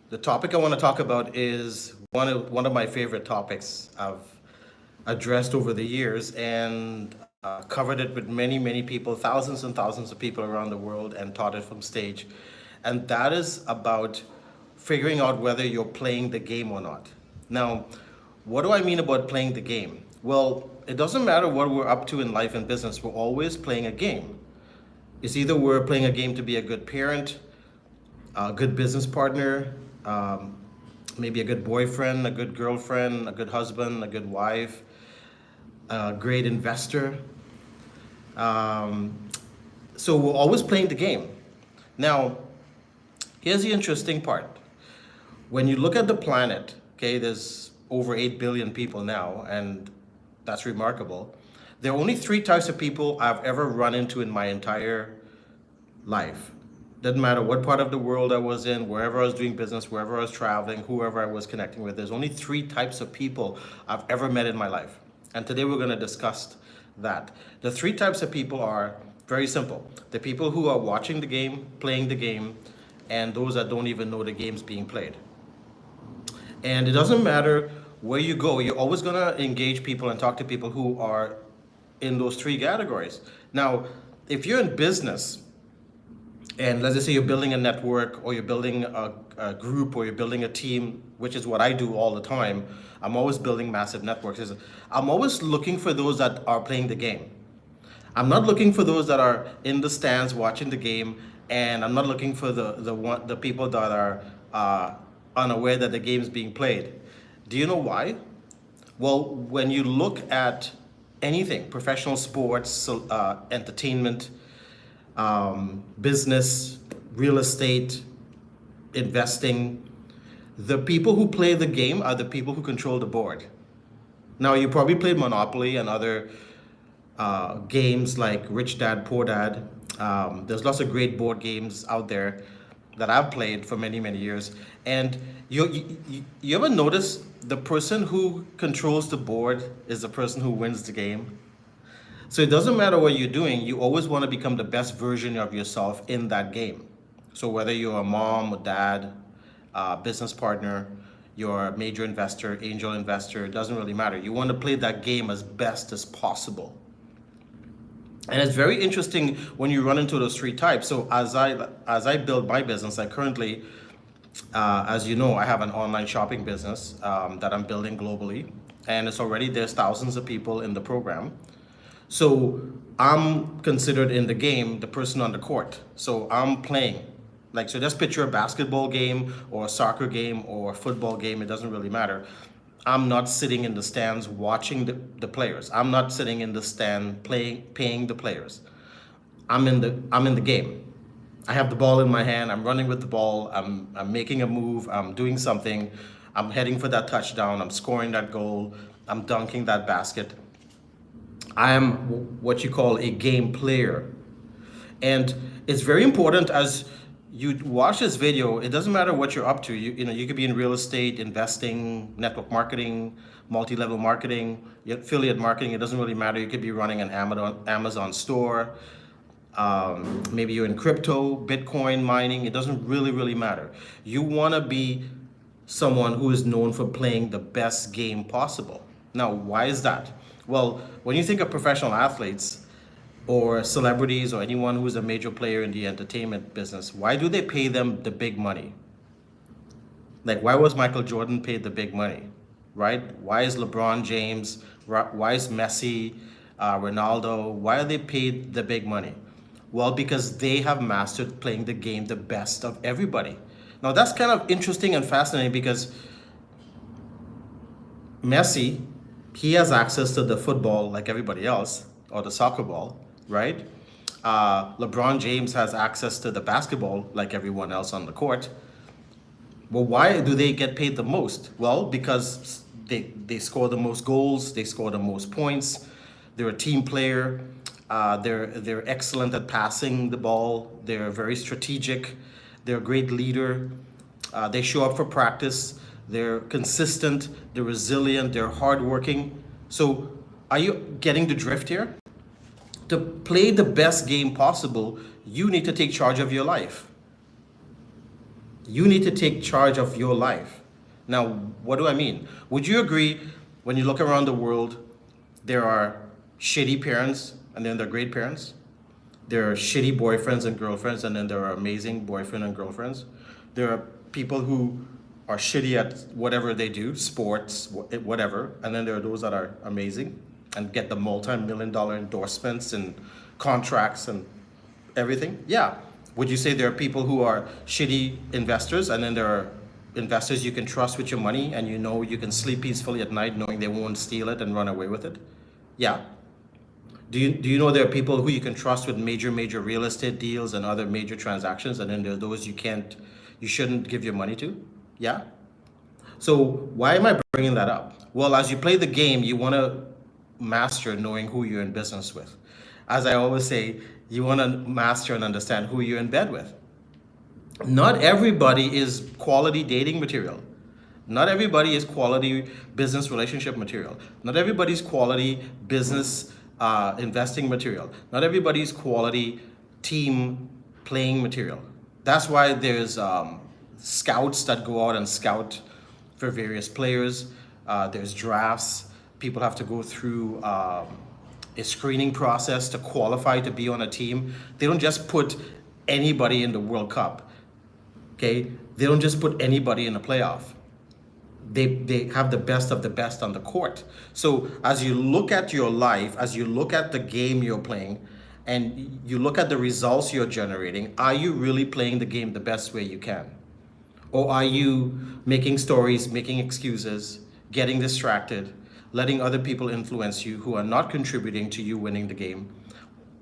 The topic I want to talk about is one of my favorite topics I've addressed over the years and covered it with many people, thousands and thousands of people around the world, and taught it from stage. And that is about figuring out whether you're playing the game or not. Now, what do I mean about playing the game? Well, it doesn't matter what we're up to in life and business, we're always playing a game. It's either we're playing a game to be a good parent, a good business partner, um, maybe a good boyfriend, a good girlfriend, a good husband, a good wife, a great investor. Um, so we're always playing the game. Now, here's the interesting part. When you look at the planet, okay, there's over 8 billion people now, and that's remarkable. There are only three types of people I've ever run into in my entire life. Doesn't matter what part of the world I was in, wherever I was doing business, wherever I was traveling, whoever I was connecting with. There's only three types of people I've ever met in my life. And today we're going to discuss that. The three types of people are very simple. The people who are watching the game, playing the game, and those that don't even know the game's being played. And it doesn't matter where you go, you're always going to engage people and talk to people who are in those three categories. Now, if you're in business, and let's just say you're building a network or you're building a group or you're building a team, which is what I do all the time. I'm always building massive networks. I'm always looking for those that are playing the game. I'm not looking for those that are in the stands watching the game, and I'm not looking for the people that are unaware that the game is being played. Do you know why? Well, when you look at anything, professional sports, entertainment, business, real estate, investing, the people who play the game are the people who control the board. Now, you probably played Monopoly and other games like Rich Dad, Poor Dad. There's lots of great board games out there that I've played for many years. And you ever notice the person who controls the board is the person who wins the game? So it doesn't matter what you're doing, you always want to become the best version of yourself in that game. So whether you're a mom or dad, business partner, you're a major investor, angel investor, it doesn't really matter. You want to play that game as best as possible. And it's very interesting when you run into those three types. So as I build my business, I currently, as you know, I have an online shopping business that I'm building globally, and there's thousands of people in the program. So I'm considered in the game the person on the court. So I'm playing. Like, so just picture a basketball game or a soccer game or a football game, it doesn't really matter. I'm not sitting in the stands watching the players. I'm not sitting in the stand paying the players. I'm in the game. I have the ball in my hand, I'm running with the ball, I'm making a move, I'm doing something, I'm heading for that touchdown, I'm scoring that goal, I'm dunking that basket. I am what you call a game player. And it's very important as you watch this video, it doesn't matter what you're up to. You could be in real estate, investing, network marketing, multi-level marketing, affiliate marketing, it doesn't really matter. You could be running an Amazon store. Maybe you're in crypto, Bitcoin mining, it doesn't really matter. You want to be someone who is known for playing the best game possible. Now, why is that? Well, when you think of professional athletes or celebrities or anyone who's a major player in the entertainment business, why do they pay them the big money? Like, why was Michael Jordan paid the big money, right? Why is LeBron James, why is Messi, Ronaldo, why are they paid the big money? Well, because they have mastered playing the game the best of everybody. Now, that's kind of interesting and fascinating because Messi, he has access to the football like everybody else, or the soccer ball, right? LeBron James has access to the basketball like everyone else on the court. Well, why do they get paid the most? Well, because they score the most goals, they score the most points, they're a team player, they're excellent at passing the ball, they're very strategic, they're a great leader, they show up for practice, they're consistent, they're resilient, they're hardworking. So, are you getting the drift here? To play the best game possible, you need to take charge of your life. You need to take charge of your life. Now, what do I mean? Would you agree when you look around the world, there are shitty parents and then there are great parents? There are shitty boyfriends and girlfriends and then there are amazing boyfriend and girlfriends. There are people who are shitty at whatever they do, sports, whatever, and then there are those that are amazing and get the multi-million-dollar endorsements and contracts and everything. Yeah. Would you say there are people who are shitty investors and then there are investors you can trust with your money and you know you can sleep peacefully at night knowing they won't steal it and run away with it? Yeah. Do you know there are people who you can trust with major real estate deals and other major transactions, and then there are those you shouldn't give your money to? Yeah. So why am I bringing that up? Well, as you play the game, you want to master knowing who you're in business with. As I always say, you want to master and understand who you're in bed with. Not everybody is quality dating material. Not everybody is quality business relationship material. Not everybody's quality business investing material. Not everybody's quality team playing material. That's why there's scouts that go out and scout for various players. There's drafts. People have to go through a screening process to qualify to be on a team. They don't just put anybody in the World Cup. Okay? They don't just put anybody in a playoff. They have the best of the best on the court. So as you look at your life, as you look at the game you're playing, and you look at the results you're generating, are you really playing the game the best way you can? Or are you making stories, making excuses, getting distracted, letting other people influence you who are not contributing to you winning the game?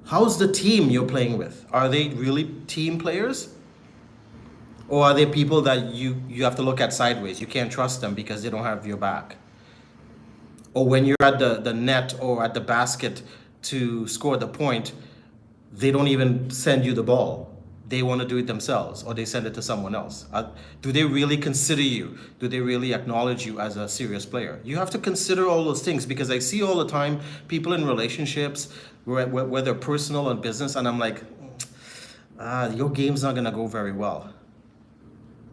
How's the team you're playing with? Are they really team players? Or are they people that you have to look at sideways? You can't trust them because they don't have your back. Or when you're at the net or at the basket to score the point, they don't even send you the ball. They want to do it themselves, or they send it to someone else. Do they really consider you? Do they really acknowledge you as a serious player? You have to consider all those things, because I see all the time people in relationships, whether personal or business, and I'm like, your game's not going to go very well.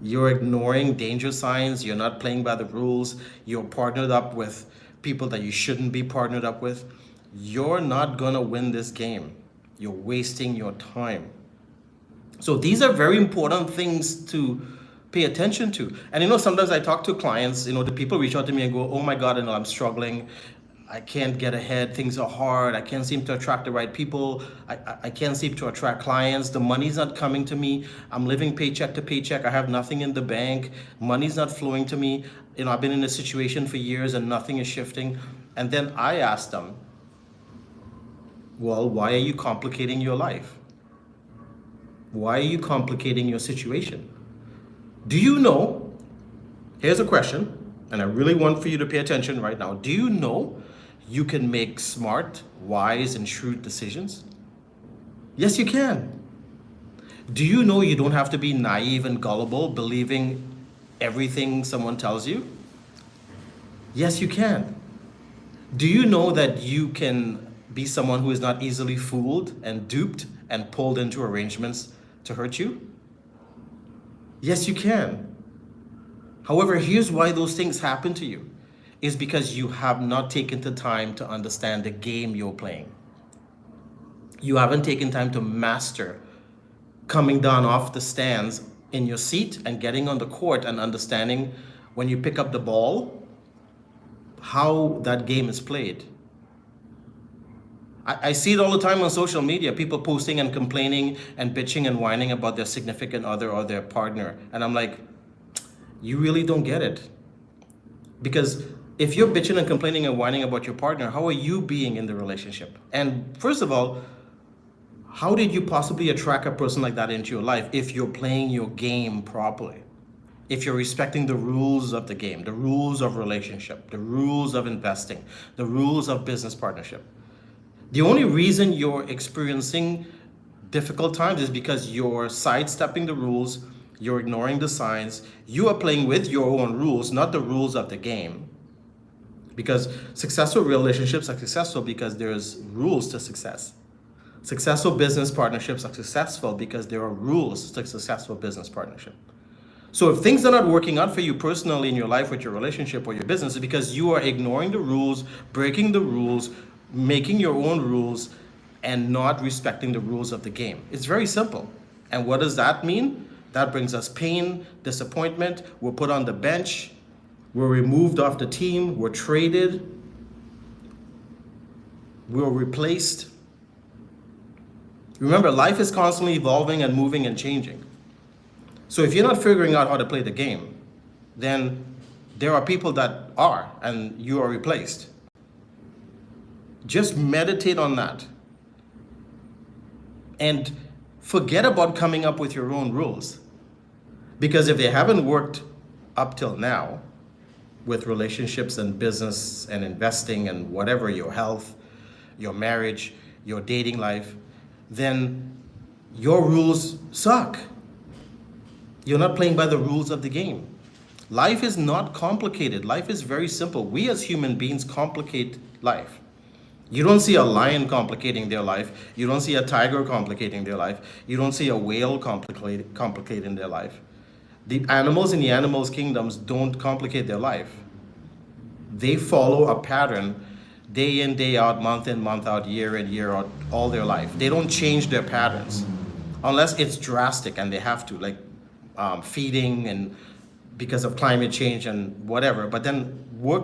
You're ignoring danger signs. You're not playing by the rules. You're partnered up with people that you shouldn't be partnered up with. You're not going to win this game. You're wasting your time. So these are very important things to pay attention to. And sometimes I talk to clients, the people reach out to me and go, oh my God, I'm struggling. I can't get ahead. Things are hard. I can't seem to attract the right people. I can't seem to attract clients. The money's not coming to me. I'm living paycheck to paycheck. I have nothing in the bank. Money's not flowing to me. I've been in a situation for years and nothing is shifting. And then I ask them, well, why are you complicating your life? Why are you complicating your situation? Do you know, here's a question, and I really want for you to pay attention right now. Do you know you can make smart, wise, and shrewd decisions? Yes, you can. Do you know you don't have to be naive and gullible, believing everything someone tells you? Yes, you can. Do you know that you can be someone who is not easily fooled and duped and pulled into arrangements to hurt you? Yes, you can. However, here's why those things happen to you. Is because you have not taken the time to understand the game you're playing. You haven't taken time to master coming down off the stands in your seat and getting on the court and understanding when you pick up the ball, how that game is played. I see it all the time on social media, people posting and complaining and bitching and whining about their significant other or their partner. And I'm like, you really don't get it. Because if you're bitching and complaining and whining about your partner, how are you being in the relationship? And first of all, how did you possibly attract a person like that into your life if you're playing your game properly? If you're respecting the rules of the game, the rules of relationship, the rules of investing, the rules of business partnership. The only reason you're experiencing difficult times is because you're sidestepping the rules, you're ignoring the signs, you are playing with your own rules, not the rules of the game. Because successful relationships are successful because there's rules to success. Successful business partnerships are successful because there are rules to successful business partnership. So if things are not working out for you personally in your life with your relationship or your business, it's because you are ignoring the rules, breaking the rules, making your own rules, and not respecting the rules of the game. It's very simple. And what does that mean? That brings us pain, disappointment. We're put on the bench. We're removed off the team. We're traded. We're replaced. Remember, life is constantly evolving and moving and changing. So if you're not figuring out how to play the game, then there are people that are, and you are replaced. Just meditate on that. And forget about coming up with your own rules. Because if they haven't worked up till now with relationships and business and investing and whatever, your health, your marriage, your dating life, then your rules suck. You're not playing by the rules of the game. Life is not complicated. Life is very simple. We as human beings complicate life. You don't see a lion complicating their life. You don't see a tiger complicating their life. You don't see a whale complicating their life. The animals in the animals' kingdoms don't complicate their life. They follow a pattern day in, day out, month in, month out, year in, year out, all their life. They don't change their patterns unless it's drastic and they have to, like feeding and because of climate change and whatever. But then we're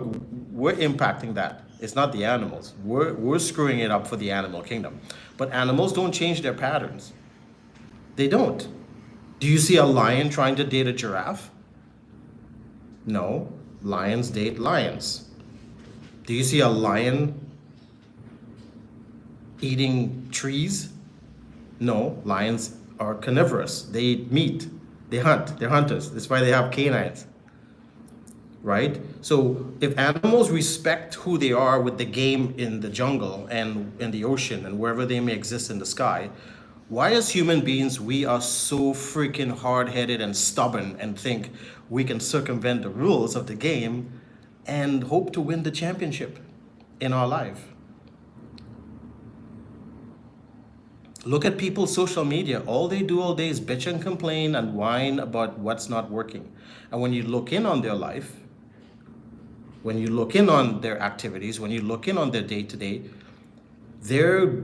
impacting that. It's not the animals. We're screwing it up for the animal kingdom. But animals don't change their patterns. They don't. Do you see a lion trying to date a giraffe? No. Lions date lions. Do you see a lion eating trees? No. Lions are carnivorous. They eat meat. They hunt. They're hunters. That's why they have canines. Right? So if animals respect who they are with the game in the jungle and in the ocean and wherever they may exist in the sky, why as human beings we are so freaking hard-headed and stubborn and think we can circumvent the rules of the game and hope to win the championship in our life? Look at people's social media. All they do all day is bitch and complain and whine about what's not working. And when you look in on their life, when you look in on their activities, when you look in on their day-to-day, they're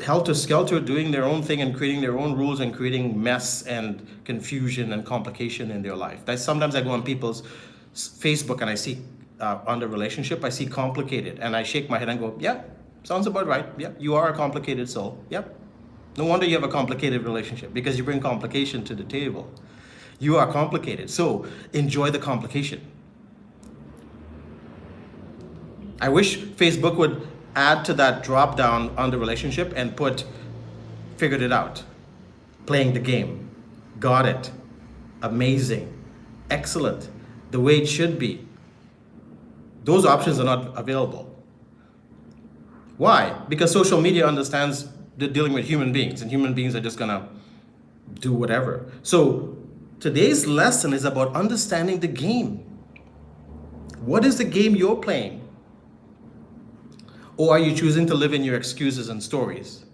helter-skelter doing their own thing and creating their own rules and creating mess and confusion and complication in their life. Sometimes I go on people's Facebook and I see under relationship, I see complicated and I shake my head and go, yeah, sounds about right. Yeah, you are a complicated soul. Yep. No wonder you have a complicated relationship because you bring complication to the table. You are complicated. So enjoy the complication. I wish Facebook would add to that drop down on the relationship and put figured it out, playing the game, got it, amazing, excellent, the way it should be. Those options are not available. Why? Because social media understands they're dealing with human beings and human beings are just gonna do whatever. So today's lesson is about understanding the game. What is the game you're playing? Or are you choosing to live in your excuses and stories?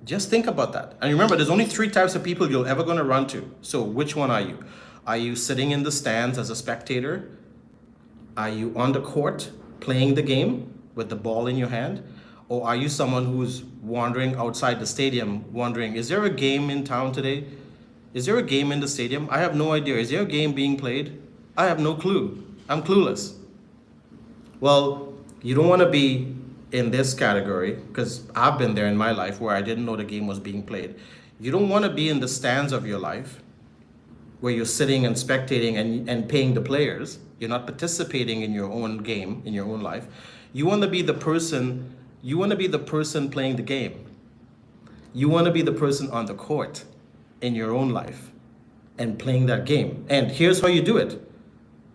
Just think about that. And remember, there's only 3 types of people you're ever going to run to. So which one are you? Are you sitting in the stands as a spectator? Are you on the court playing the game with the ball in your hand? Or are you someone who's wandering outside the stadium wondering, is there a game in town today? Is there a game in the stadium? I have no idea. Is there a game being played? I have no clue. I'm clueless. Well, you don't want to be in this category because I've been there in my life where I didn't know the game was being played. You don't want to be in the stands of your life where you're sitting and spectating and paying the players. You're not participating in your own game, in your own life. You want to be the person playing the game. You want to be the person on the court in your own life and playing that game. And here's how you do it.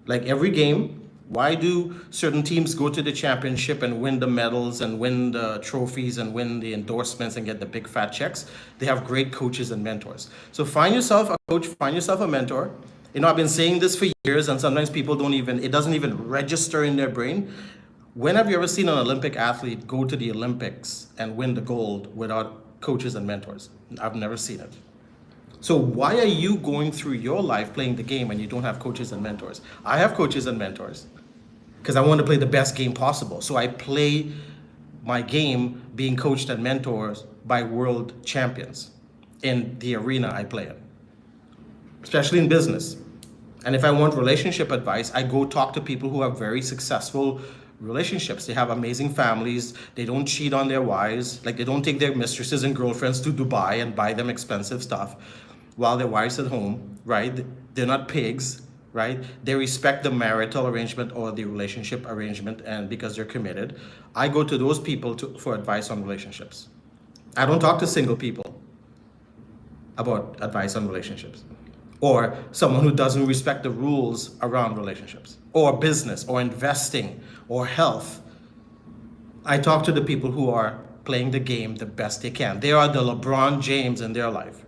Like every game, why do certain teams go to the championship and win the medals and win the trophies and win the endorsements and get the big fat checks? They have great coaches and mentors. So find yourself a coach, find yourself a mentor. You know, I've been saying this for years and sometimes people it doesn't even register in their brain. When have you ever seen an Olympic athlete go to the Olympics and win the gold without coaches and mentors? I've never seen it. So why are you going through your life playing the game and you don't have coaches and mentors? I have coaches and mentors because I want to play the best game possible. So I play my game being coached and mentored by world champions in the arena I play in, especially in business. And if I want relationship advice, I go talk to people who have very successful relationships. They have amazing families. They don't cheat on their wives. Like, they don't take their mistresses and girlfriends to Dubai and buy them expensive stuff while their wives at home, right? They're not pigs, right? They respect the marital arrangement or the relationship arrangement, and because they're committed. I go to those people for advice on relationships. I don't talk to single people about advice on relationships, or someone who doesn't respect the rules around relationships or business or investing or health. I talk to the people who are playing the game the best they can. They are the LeBron James in their life.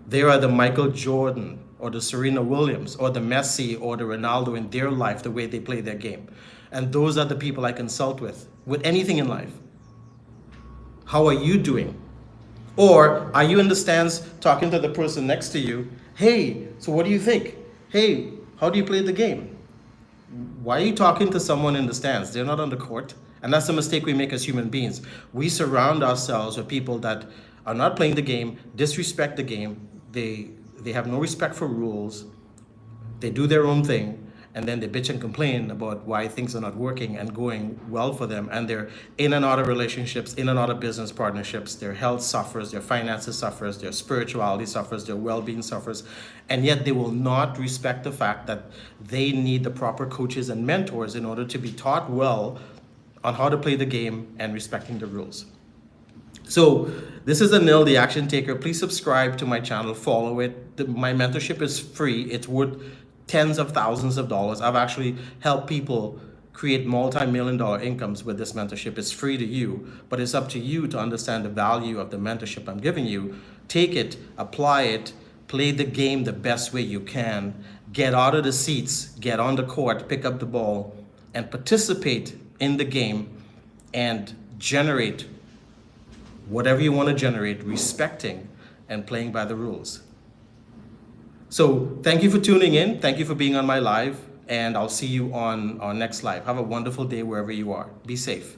They are the Michael Jordan or the Serena Williams or the Messi or the Ronaldo in their life, the way they play their game. And those are the people I consult with anything in life. How are you doing? Or are you in the stands talking to the person next to you? Hey, so what do you think? Hey, how do you play the game? Why are you talking to someone in the stands? They're not on the court. And that's the mistake we make as human beings. We surround ourselves with people that are not playing the game, disrespect the game. They have no respect for rules. They do their own thing, and then they bitch and complain about why things are not working and going well for them. And they're in and out of relationships, in and out of business partnerships. Their health suffers, their finances suffers, their spirituality suffers, their well-being suffers. And yet they will not respect the fact that they need the proper coaches and mentors in order to be taught well on how to play the game and respecting the rules. So this is Anil, the Action Taker. Please subscribe to my channel, follow it. My mentorship is free. It's worth tens of thousands of dollars. I've actually helped people create multi-million-dollar incomes with this mentorship. It's free to you, but it's up to you to understand the value of the mentorship I'm giving you. Take it, apply it, play the game the best way you can, get out of the seats, get on the court, pick up the ball, and participate in the game and generate whatever you want to generate, respecting and playing by the rules. So thank you for tuning in. Thank you for being on my live, and I'll see you on our next live. Have a wonderful day wherever you are. Be safe.